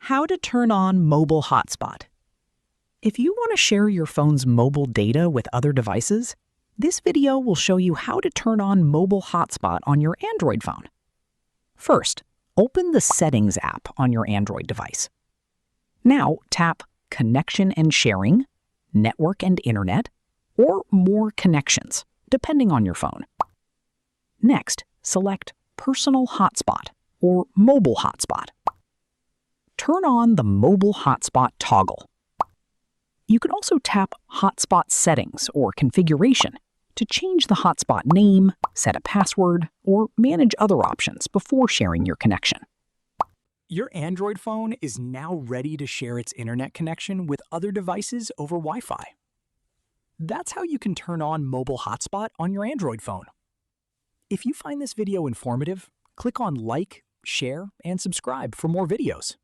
How to turn on mobile hotspot. If you want to share your phone's mobile data with other devices, this video will show you how to turn on mobile hotspot on your Android phone. First, open the Settings app on your Android device. Now tap Connection and Sharing, Network and Internet, or More Connections, depending on your phone. Next, select Personal Hotspot or Mobile Hotspot. Turn on the Mobile Hotspot toggle. You can also tap Hotspot Settings or Configuration to change the hotspot name, set a password, or manage other options before sharing your connection. Your Android phone is now ready to share its internet connection with other devices over Wi-Fi. That's how you can turn on mobile hotspot on your Android phone. If you find this video informative, click on like, share, and subscribe for more videos.